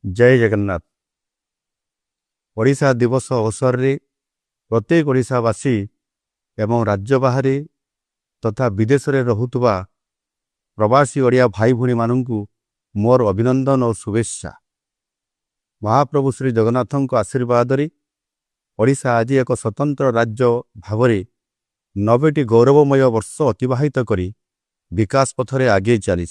जय जगन्नाथ। ओडिशा दिवस अवसर रे प्रत्येक ओडिशावासी एवं राज्य बाहरी तथा विदेश रे रहुतबा प्रवासी ओडिया भाई भूणी मानू मोर अभिनंदन और शुभेच्छा। महाप्रभु श्री जगन्नाथों आशीर्वाद रे ओडिशा आज एक स्वतंत्र राज्य भावरे 90टी गौरवमय वर्ष अतिबाहित करी विकास पथरे आगे चली।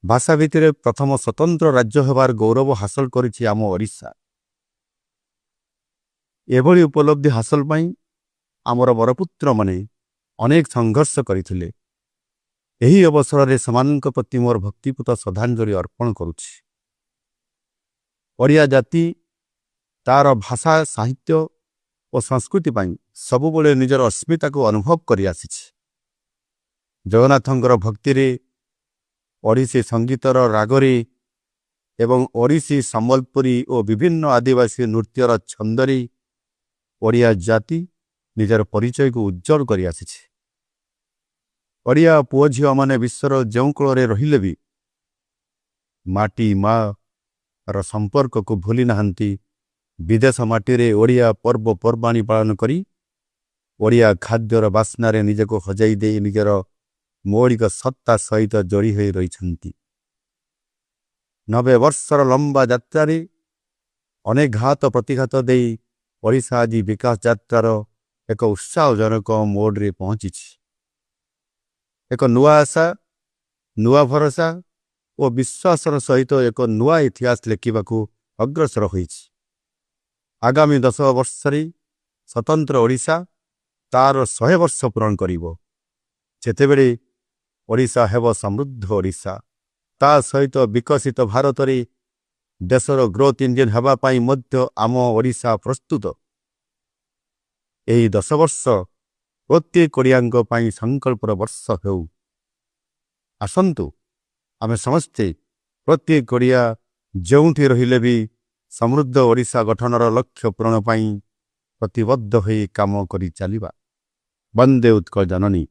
भाषा भित्तिरे प्रथम स्वतंत्र राज्य होबार गौरव हासिल करिछि आम ओडिशा। एभली उपलब्धि हासिल पई आमर बरपुत्र माने अनेक संघर्ष करथिले। एही अवसर रे समानक प्रति मोर भक्तिपूत श्रद्धांजलि अर्पण करुछि। ओडिया जाति तार भाषा साहित्य और संस्कृति पई सबुबले निजर अस्मिता को अनुभव करि आसिछि। जगन्नाथंकर भक्ति रे ओडिसी संगीतर रागरे एवं ओडिसी संबलपुरी और विभिन्न आदिवासी नृत्यर छंदरे ओडिया जाति निजर परिचय को उज्जवल करि आसिछि। ओडिया पुओ झियो माने विश्वर जो कूଳରେ रहिले भी माटी माँ र संपर्क को भूली नहांती। विदेश माटी रे ओडिया पर्व पर्वाणी पालन करी ओडिया खाद्यर बास्नारे निजको हजाई दे निजर मौलिक सत्ता सहित जोड़ी हो रही। 90 वर्षर लंबा यात्रा अनेक घात प्रतिघात दे ओडिशा आज विकास यात्रार एक उत्साहजनक मोड्रे पहुंची। एक नुआ आशा नुआ भरोसा और विश्वासर सहित एक नुआ इतिहास लिखा अग्रसर होइछि। आगामी 10 वर्ष स्वतंत्र ओडिशा तार 100 वर्ष पूरण करिवो। जेतेबेले ओडिशा हेब समृद्ध ओडिशा ता सहित विकसित भारत रे देशर ग्रोथ इंजिन हेबा पाई मध्य आम ओडिशा प्रस्तुत। एही 10 वर्ष प्रत्येक ओडियांक पाई संकल्पर वर्ष हेउ। आसंतु आमे समस्ते प्रत्येक ओडिया जोंठी रहिले भी समृद्ध ओडिशा गठनर लक्ष्य पूरण पाई प्रतिबद्ध होई काम करि चलिबा। वंदे उत्कल जननी।